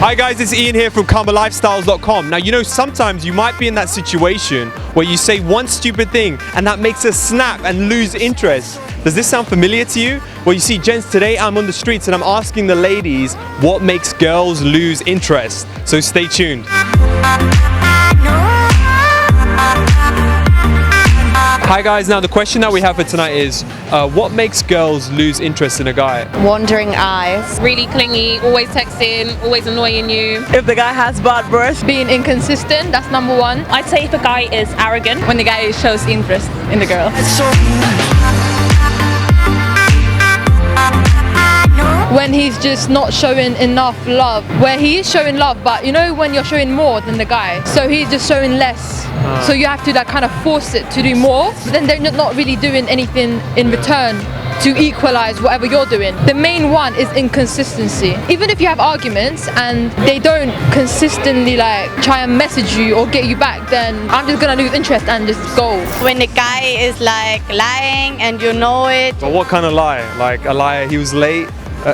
Hi guys, it's Ian here from Kamalifestyles.com. Now, you know, sometimes you might be in that situation where you say one stupid thing and that makes us snap and lose interest. Does this sound familiar to you? Well, you see, gents, today I'm on the streets and I'm asking the ladies what makes girls lose interest. So stay tuned. Hi guys, now the question that we have for tonight is, what makes girls lose interest in a guy? Wandering eyes. Really clingy, always texting, always annoying you. If the guy has bad breath. Being inconsistent, that's number one. I'd say if a guy is arrogant. When the guy shows interest in the girl. When he's just not showing enough love. Where he is showing love, but you know when you're showing more than the guy. So he's just showing less. So you have to like kind of force it to do more. But then they're not really doing anything in return to equalize whatever you're doing. The main one is inconsistency. Even if you have arguments and they don't consistently like try and message you or get you back, then I'm just gonna lose interest and just go. When the guy is like lying and you know it. But what kind of lie? Like a lie, he was late?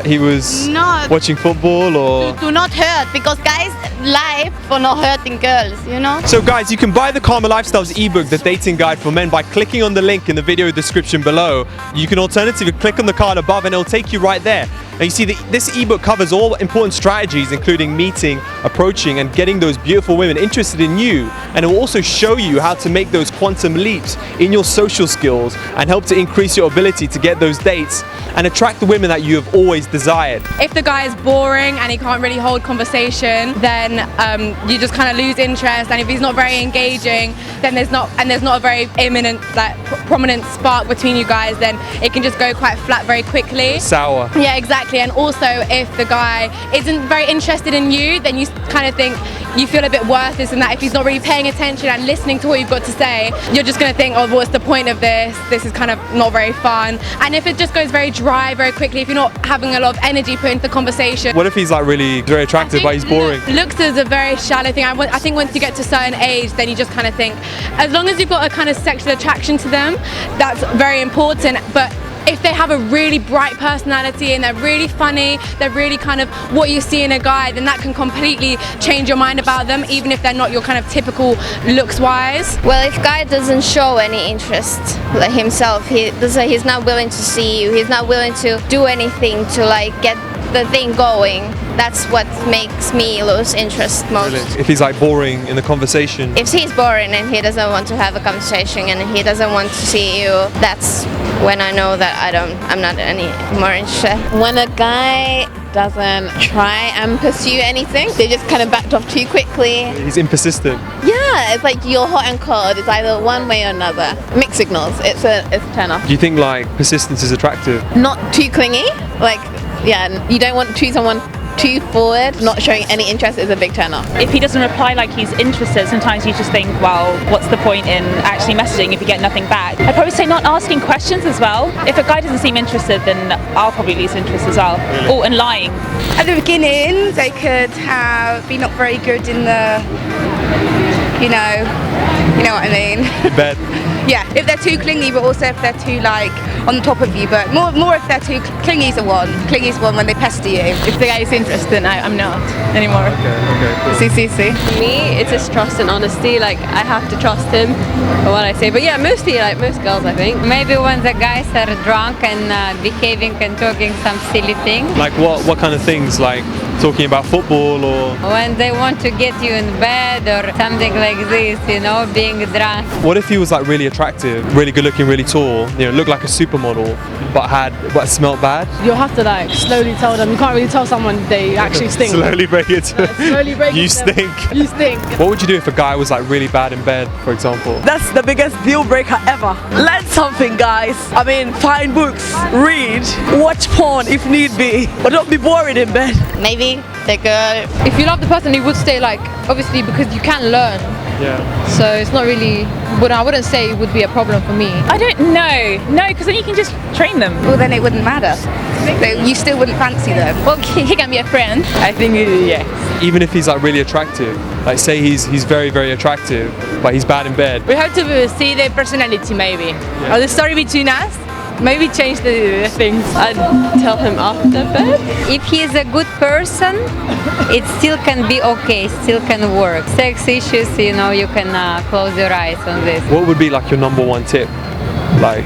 He was watching football, or? Do not hurt, because guys lie for not hurting girls, you know? So guys, you can buy the Kamalifestyles ebook, The Dating Guide for Men, by clicking on the link in the video description below. You can alternatively click on the card above and it'll take you right there. And you see, this ebook covers all important strategies, including meeting, approaching, and getting those beautiful women interested in you. And it will also show you how to make those quantum leaps in your social skills and help to increase your ability to get those dates and attract the women that you have always desired. If the guy is boring and he can't really hold conversation, then you just kind of lose interest. And if he's not very engaging, then there's not a very imminent, like prominent spark between you guys, then it can just go quite flat very quickly. Sour. Yeah, exactly. And also, if the guy isn't very interested in you, then you kind of think you feel a bit worthless, and that if he's not really paying attention and listening to what you've got to say, you're just going to think, oh, what's the point of this? This is kind of not very fun. And if it just goes very dry very quickly, if you're not having a lot of energy put into the conversation. What if he's like really very attractive but he's boring? Looks is a very shallow thing. I think once you get to a certain age, then you just kind of think, as long as you've got a kind of sexual attraction to them, that's very important. But if they have a really bright personality and they're really funny, they're really kind of what you see in a guy, then that can completely change your mind about them, even if they're not your kind of typical looks-wise. Well, if guy doesn't show any interest like himself, he's not willing to see you, he's not willing to do anything to like get the thing going, that's what makes me lose interest most. Really? If he's like boring in the conversation? If he's boring and he doesn't want to have a conversation and he doesn't want to see you, that's when I know that I'm not any more interested. When a guy doesn't try and pursue anything, they just kind of backed off too quickly. He's inconsistent. Yeah, it's like you're hot and cold. It's either one way or another. Mixed signals. It's a turn off. Do you think like persistence is attractive? Not too clingy. Like, yeah, you don't want to treat someone too forward. Not showing any interest is a big turn off. If he doesn't reply like he's interested, sometimes you just think, well, what's the point in actually messaging if you get nothing back? I'd probably say not asking questions as well. If a guy doesn't seem interested, then I'll probably lose interest as well. Really? Oh, and lying. At the beginning, they could be not very good in the, you know what I mean? In bed. Yeah, if they're too clingy, but also if they're too like on the top of you. But more if they're too clingy's the one. Clingy's the one when they pester you. If the guy is interested, I'm not anymore. Okay, cool. CCC. For me, it's just trust and honesty. Like, I have to trust him for what I say. But yeah, mostly like most girls, I think. Maybe when the guys are drunk and behaving and talking some silly things. Like what kind of things? Like talking about football, or when they want to get you in bed or something like this, you know, being drunk. What if he was like really attractive, really good looking, really tall, you know, looked like a supermodel, but smelled bad? You'll have to like slowly tell them. You can't really tell someone they actually stink. Slowly break it. Slowly break You it. stink. You stink. What would you do if a guy was like really bad in bed, for example? That's the biggest deal breaker ever. Learn something, guys. I mean, find books, read, watch porn if need be, but don't be bored in bed. Maybe the girl. If you love the person, you would stay, like, obviously, because you can learn. Yeah. So it's not really, but I wouldn't say it would be a problem for me. I don't know. No, because then you can just train them. Well, then it wouldn't matter. You still wouldn't fancy them. Well, he can be a friend. I think yes. Even if he's like really attractive, like say he's very, very attractive, but he's bad in bed. We have to see their personality maybe. Or the story between us. maybe change the things. I'd tell him after bed. If he is a good person, it still can be okay, still can work. Sex issues, you know, you can close your eyes on this. What would be like your number one tip, like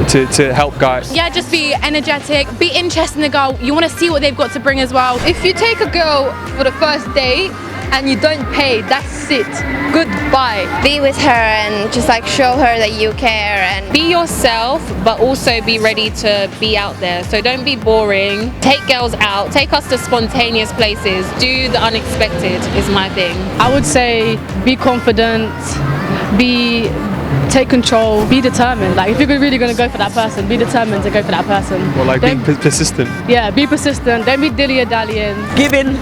to help guys? Yeah, just be energetic, be interested in the girl. You want to see what they've got to bring as well. If you take a girl for the first date and you don't pay, that's it. Goodbye. Be with her and just like show her that you care and Be yourself, but also be ready to be out there. So don't be boring. Take girls out. Take us to spontaneous places. Do the unexpected is my thing. I would say be confident, take control, be determined. Like if you're really going to go for that person, be determined to go for that person. Or like being persistent? Yeah, be persistent. Don't be dilly-dallying. Giving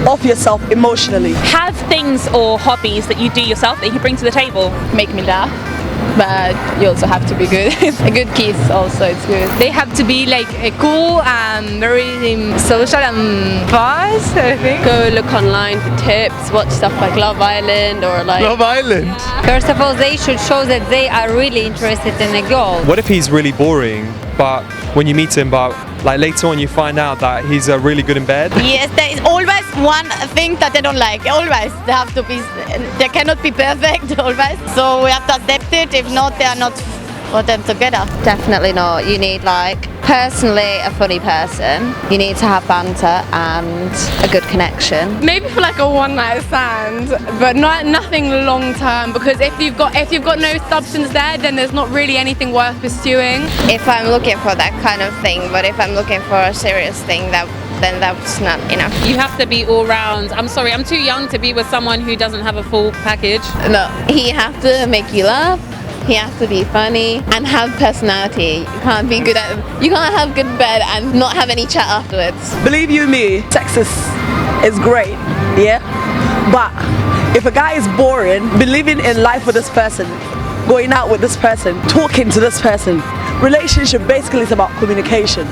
of yourself emotionally. Have things or hobbies that you do yourself that you bring to the table. Make me laugh, but you also have to be good. A good kiss also, it's good. They have to be like cool and very social and fast, I think. Go look online for tips, watch stuff like Love Island or like... Love Island? First of all, they should show that they are really interested in a girl. What if he's really boring, but when you meet him, but like later on you find out that he's really good in bed? yes, there is always one thing that they don't like. Always, they cannot be perfect always. So we have to accept it. If not, they are not for them together. Definitely not. You need like personally a funny person. You need to have banter and a good connection. Maybe for like a one night stand, but nothing long term, because if you've got no substance there, then there's not really anything worth pursuing. If I'm looking for that kind of thing, but if I'm looking for a serious thing, then that's not enough. You have to be all round. I'm sorry, I'm too young to be with someone who doesn't have a full package. No, he has to make you laugh. He has to be funny and have personality. You can't have good bed and not have any chat afterwards. Believe you me, sex is great, yeah? But if a guy is boring, believing in life with this person, going out with this person, talking to this person, relationship basically is about communication.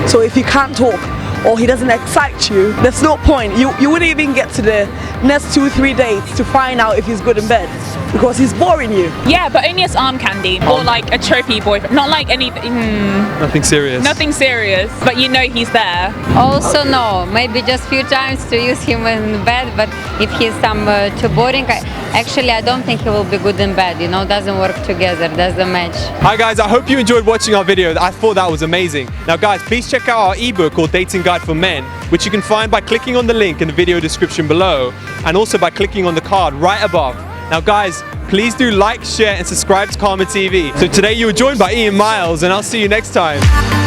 So if you can't talk or he doesn't excite you, there's no point. You wouldn't even get to the next 2-3 dates to find out if he's good in bed because he's boring you. Yeah, but only as arm candy or like a trophy boyfriend. Not like anything. Nothing serious. Nothing serious, but you know he's there. Also no, maybe just few times to use him in bed, but if he's too boring, actually I don't think he will be good in bed, you know, doesn't work together, that's the match. Hi guys, I hope you enjoyed watching our video. I thought that was amazing. Now guys, please check out our ebook called Dating Guide for Men, which you can find by clicking on the link in the video description below and also by clicking on the card right above. Now guys, please do like, share and subscribe to KamaTV. So today you were joined by Iain Myles and I'll see you next time.